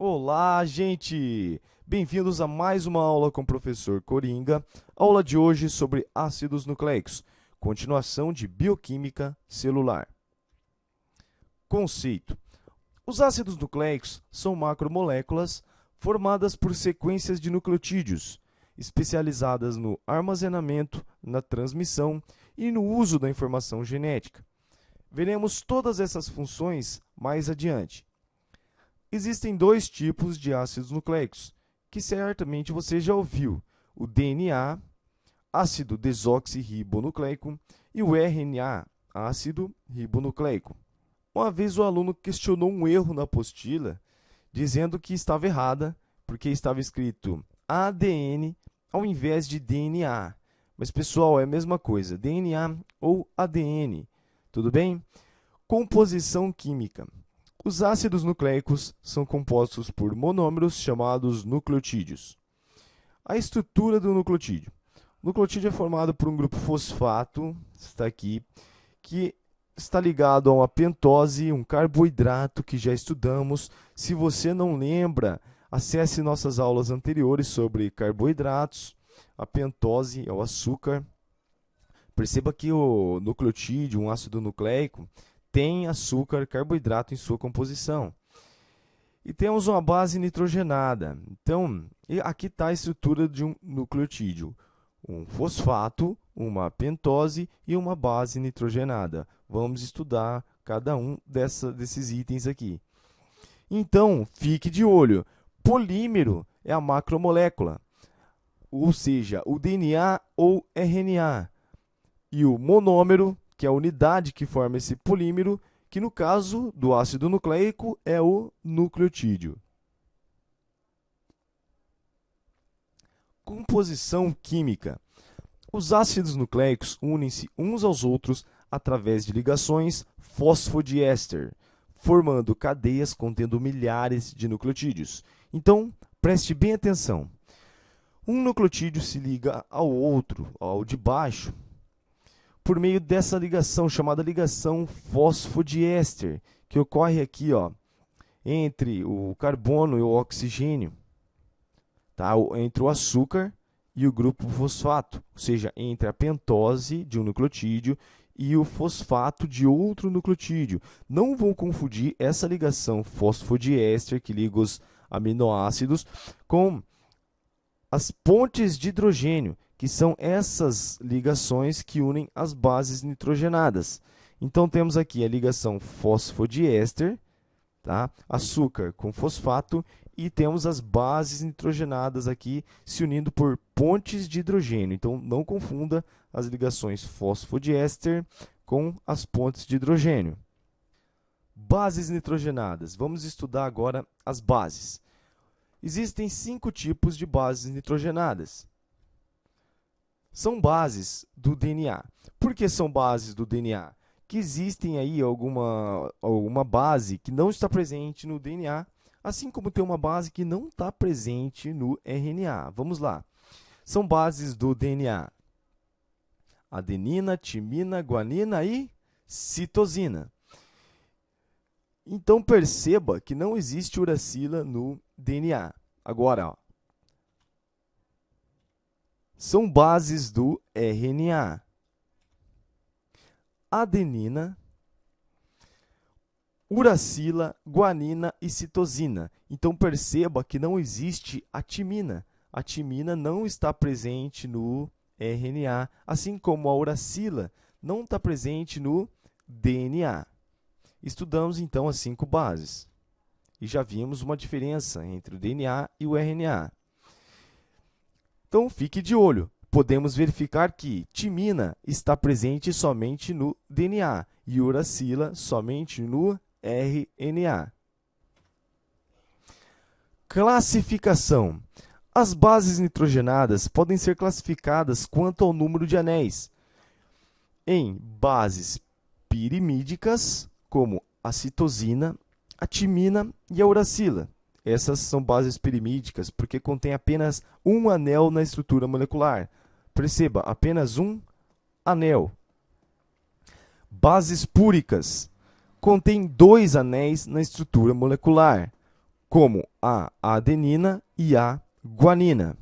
Olá, gente! Bem-vindos a mais uma aula com o professor Coringa. Aula de hoje sobre ácidos nucleicos, continuação de bioquímica celular. Conceito: os ácidos nucleicos são macromoléculas formadas por sequências de nucleotídeos, especializadas no armazenamento, na transmissão e no uso da informação genética. Veremos todas essas funções mais adiante. Existem dois tipos de ácidos nucleicos, que certamente você já ouviu: o DNA, ácido desoxirribonucleico, e o RNA, ácido ribonucleico. Uma vez o aluno questionou um erro na apostila, dizendo que estava errada, porque estava escrito ADN ao invés de DNA. Mas, pessoal, é a mesma coisa, DNA ou ADN. Tudo bem? Composição química. Os ácidos nucleicos são compostos por monômeros chamados nucleotídeos. A estrutura do nucleotídeo. O nucleotídeo é formado por um grupo fosfato, está aqui, que está ligado a uma pentose, um carboidrato que já estudamos. Se você não lembra, acesse nossas aulas anteriores sobre carboidratos. A pentose é o açúcar. Perceba que o nucleotídeo, um ácido nucleico, tem açúcar, carboidrato em sua composição. E temos uma base nitrogenada. Então, aqui está a estrutura de um nucleotídeo: um fosfato, uma pentose e uma base nitrogenada. Vamos estudar cada um desses itens aqui. Então, fique de olho. Polímero é a macromolécula, ou seja, o DNA ou RNA. E o monômero, que é a unidade que forma esse polímero, que no caso do ácido nucleico é o nucleotídeo. Composição química. Os ácidos nucleicos unem-se uns aos outros através de ligações fosfodiéster, formando cadeias contendo milhares de nucleotídeos. Então, preste bem atenção. Um nucleotídeo se liga ao outro, ao de baixo, por meio dessa ligação, chamada ligação fosfodiéster, que ocorre aqui, entre o carbono e o oxigênio, tá? Entre o açúcar e o grupo fosfato, ou seja, entre a pentose de um nucleotídeo e o fosfato de outro nucleotídeo. Não vão confundir essa ligação fosfodiéster, que liga os aminoácidos, com as pontes de hidrogênio, que são essas ligações que unem as bases nitrogenadas. Então, temos aqui a ligação fosfodiéster, tá? Açúcar com fosfato, e temos as bases nitrogenadas aqui se unindo por pontes de hidrogênio. Então, não confunda as ligações fosfodiéster com as pontes de hidrogênio. Bases nitrogenadas. Vamos estudar agora as bases. Existem 5 tipos de bases nitrogenadas. São bases do DNA. Por que são bases do DNA? Que existem aí alguma base que não está presente no DNA, assim como tem uma base que não está presente no RNA. Vamos lá. São bases do DNA: adenina, timina, guanina e citosina. Então, perceba que não existe uracila no DNA. Agora, são bases do RNA: adenina, uracila, guanina e citosina. Então, perceba que não existe a timina. A timina não está presente no RNA, assim como a uracila não está presente no DNA. Estudamos, então, as 5 bases. E já vimos uma diferença entre o DNA e o RNA. Então, fique de olho. Podemos verificar que timina está presente somente no DNA e uracila somente no RNA. Classificação. As bases nitrogenadas podem ser classificadas quanto ao número de anéis em bases pirimídicas, como a citosina, a timina e a uracila. Essas são bases pirimídicas porque contém apenas um anel na estrutura molecular. Perceba, apenas um anel. Bases púricas contém 2 anéis na estrutura molecular. como a adenina e a guanina.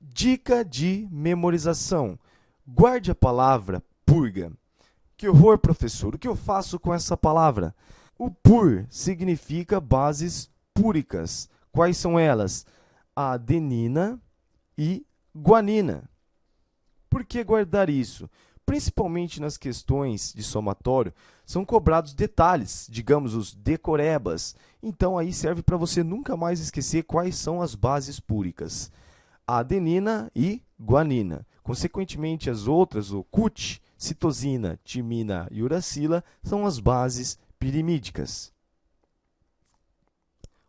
Dica de memorização. Guarde a palavra purga. Que horror, professor! O que eu faço com essa palavra? O pur significa bases púricas. Quais são elas? A adenina e guanina. Por que guardar isso? Principalmente nas questões de somatório, são cobrados detalhes, digamos os decorebas. Então, aí serve para você nunca mais esquecer quais são as bases púricas. Adenina e guanina. Consequentemente, as outras, o CUT, citosina, timina e uracila, são as bases pirimídicas.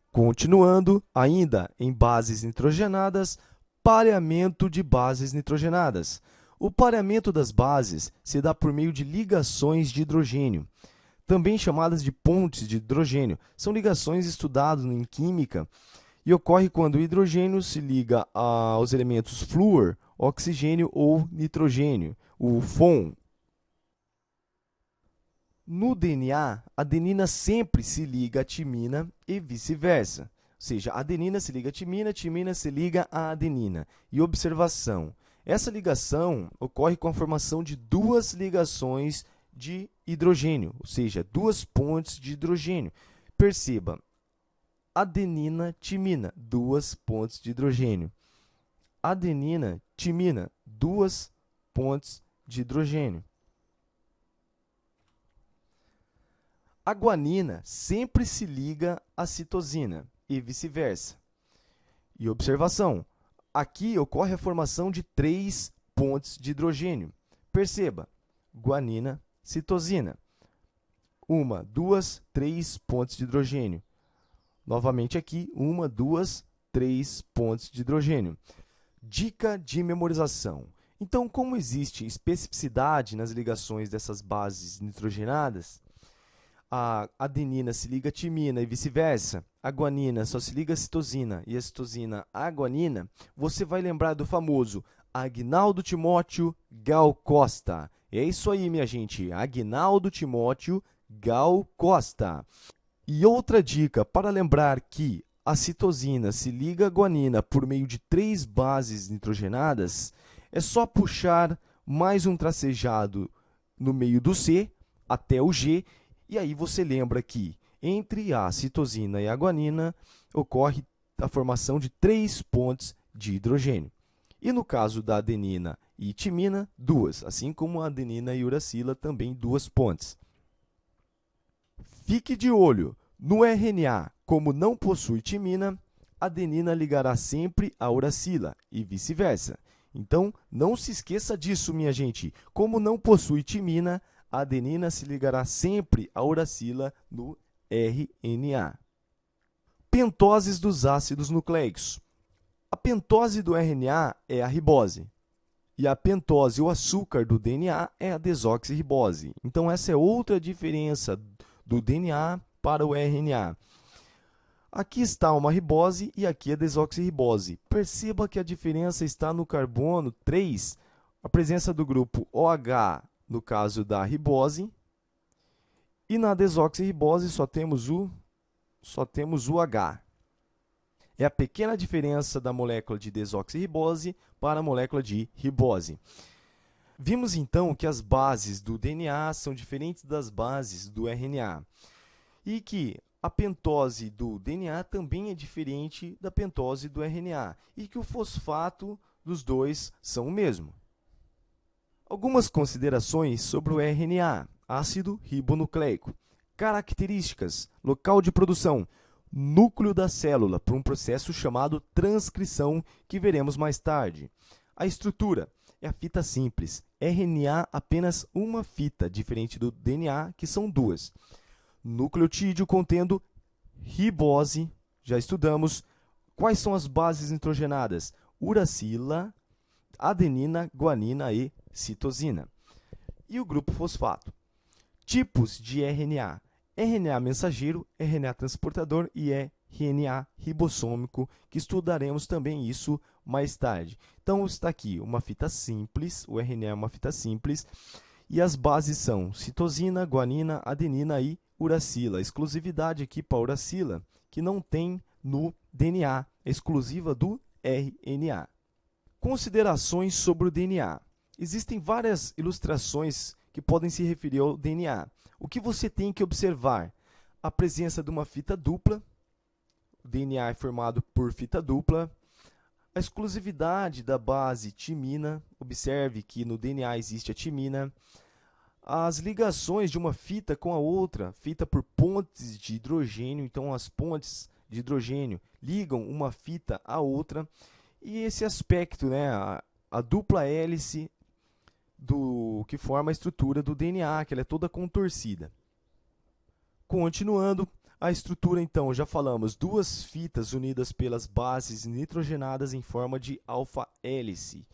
Continuando, ainda em bases nitrogenadas, pareamento de bases nitrogenadas. O pareamento das bases se dá por meio de ligações de hidrogênio, também chamadas de pontes de hidrogênio. São ligações estudadas em química e ocorre quando o hidrogênio se liga aos elementos flúor, oxigênio ou nitrogênio, o FON. No DNA, a adenina sempre se liga à timina e vice-versa. Ou seja, a adenina se liga à timina, a timina se liga à adenina. E observação, essa ligação ocorre com a formação de duas ligações de hidrogênio, ou seja, duas pontes de hidrogênio. Perceba, adenina, timina, duas pontes de hidrogênio. Adenina, timina, duas pontes de hidrogênio. A guanina sempre se liga à citosina e vice-versa. E observação, aqui ocorre a formação de três pontes de hidrogênio. Perceba, guanina, citosina. Uma, duas, três pontes de hidrogênio. Novamente aqui, uma, duas, três pontes de hidrogênio. Dica de memorização. Então, como existe especificidade nas ligações dessas bases nitrogenadas, a adenina se liga à timina e vice-versa, a guanina só se liga à citosina e a citosina à guanina, você vai lembrar do famoso Agnaldo Timóteo Gal Costa. É isso aí, minha gente, Agnaldo Timóteo Gal Costa. E outra dica, para lembrar que a citosina se liga à guanina por meio de três bases nitrogenadas, é só puxar mais um tracejado no meio do C até o G, e aí você lembra que entre a citosina e a guanina ocorre a formação de três pontes de hidrogênio. E no caso da adenina e timina, duas, assim como a adenina e uracila, também duas pontes. Fique de olho, no RNA, como não possui timina, a adenina ligará sempre a uracila e vice-versa. Então, não se esqueça disso, minha gente. Como não possui timina, a adenina se ligará sempre à uracila no RNA. Pentoses dos ácidos nucleicos. A pentose do RNA é a ribose. E a pentose, o açúcar do DNA, é a desoxirribose. Então, essa é outra diferença do DNA para o RNA. Aqui está uma ribose e aqui a desoxirribose. Perceba que a diferença está no carbono 3, a presença do grupo OH, no caso da ribose, e na desoxirribose só temos o H. É a pequena diferença da molécula de desoxirribose para a molécula de ribose. Vimos então que as bases do DNA são diferentes das bases do RNA e que a pentose do DNA também é diferente da pentose do RNA e que o fosfato dos dois são o mesmo. Algumas considerações sobre o RNA, ácido ribonucleico. Características, local de produção, núcleo da célula, por um processo chamado transcrição, que veremos mais tarde. A estrutura é a fita simples, RNA apenas uma fita, diferente do DNA, que são duas. Nucleotídeo contendo ribose, já estudamos. Quais são as bases nitrogenadas? Uracila, adenina, guanina e citosina. E o grupo fosfato. Tipos de RNA. RNA mensageiro, RNA transportador e RNA ribossômico, que estudaremos também isso mais tarde. Então, está aqui uma fita simples, o RNA é uma fita simples, e as bases são citosina, guanina, adenina e uracila. Exclusividade aqui para a uracila, que não tem no DNA, exclusiva do RNA. Considerações sobre o DNA. Existem várias ilustrações que podem se referir ao DNA. O que você tem que observar? A presença de uma fita dupla. O DNA é formado por fita dupla. A exclusividade da base timina. Observe que no DNA existe a timina. As ligações de uma fita com a outra, feita por pontes de hidrogênio. Então, as pontes de hidrogênio ligam uma fita à outra. E esse aspecto, né, a dupla hélice que forma a estrutura do DNA, que ela é toda contorcida. Continuando, a estrutura, então, já falamos, duas fitas unidas pelas bases nitrogenadas em forma de alfa-hélice.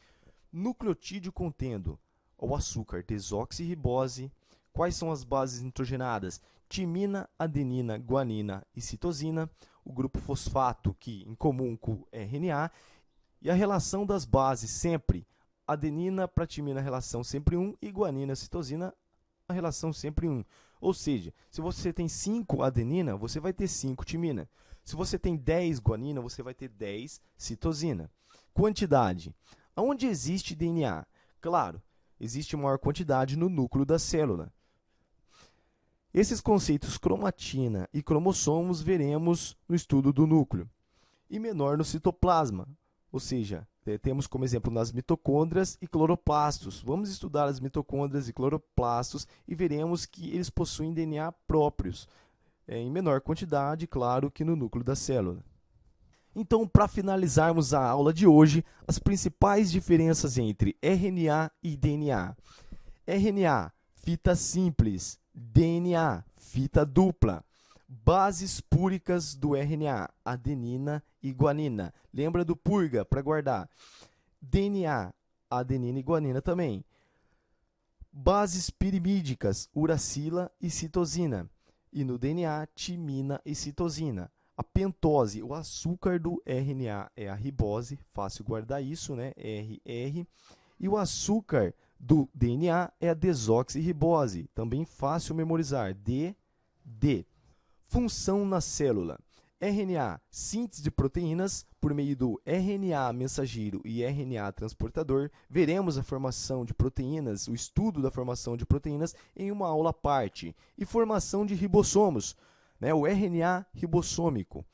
Nucleotídeo contendo o açúcar desoxirribose. Quais são as bases nitrogenadas? Timina, adenina, guanina e citosina. O grupo fosfato, que em comum com o RNA. E a relação das bases sempre, adenina para timina, a relação sempre 1, e guanina, citosina, a relação sempre 1. Ou seja, se você tem 5 adenina, você vai ter 5 timina. Se você tem 10 guanina, você vai ter 10 citosina. Quantidade. Onde existe DNA? Claro, existe maior quantidade no núcleo da célula. Esses conceitos cromatina e cromossomos veremos no estudo do núcleo. E menor no citoplasma. Ou seja, temos como exemplo nas mitocôndrias e cloroplastos. Vamos estudar as mitocôndrias e cloroplastos e veremos que eles possuem DNA próprios, em menor quantidade, claro, que no núcleo da célula. Então, para finalizarmos a aula de hoje, as principais diferenças entre RNA e DNA. RNA, fita simples. DNA, fita dupla. Bases púricas do RNA, adenina e guanina. Lembra do purga para guardar. DNA, adenina e guanina também. Bases pirimídicas, uracila e citosina. E no DNA, timina e citosina. A pentose, o açúcar do RNA é a ribose, fácil guardar isso, né? RR. E o açúcar do DNA é a desoxirribose, também fácil memorizar, DD. Função na célula. RNA, síntese de proteínas por meio do RNA mensageiro e RNA transportador. Veremos a formação de proteínas, o estudo da formação de proteínas em uma aula à parte. E formação de ribossomos, né? O RNA ribossômico.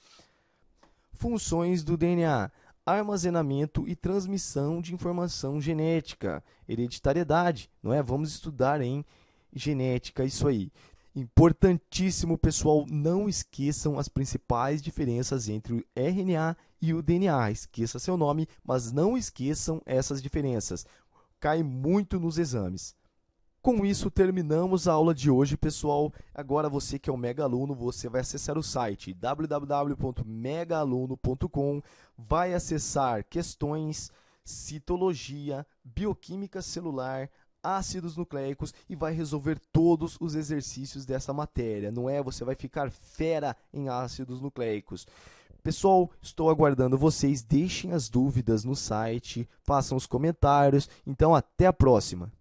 Funções do DNA. Armazenamento e transmissão de informação genética. Hereditariedade, não é? Vamos estudar em genética isso aí. Importantíssimo, pessoal, não esqueçam as principais diferenças entre o RNA e o DNA. Esqueça seu nome, mas não esqueçam essas diferenças. Cai muito nos exames. Com isso, terminamos a aula de hoje, pessoal. Agora, você que é um mega aluno, você vai acessar o site www.megaaluno.com, vai acessar questões, citologia, bioquímica celular, ácidos nucleicos e vai resolver todos os exercícios dessa matéria, não é? Você vai ficar fera em ácidos nucleicos. Pessoal, estou aguardando vocês, deixem as dúvidas no site, façam os comentários. Então, até a próxima!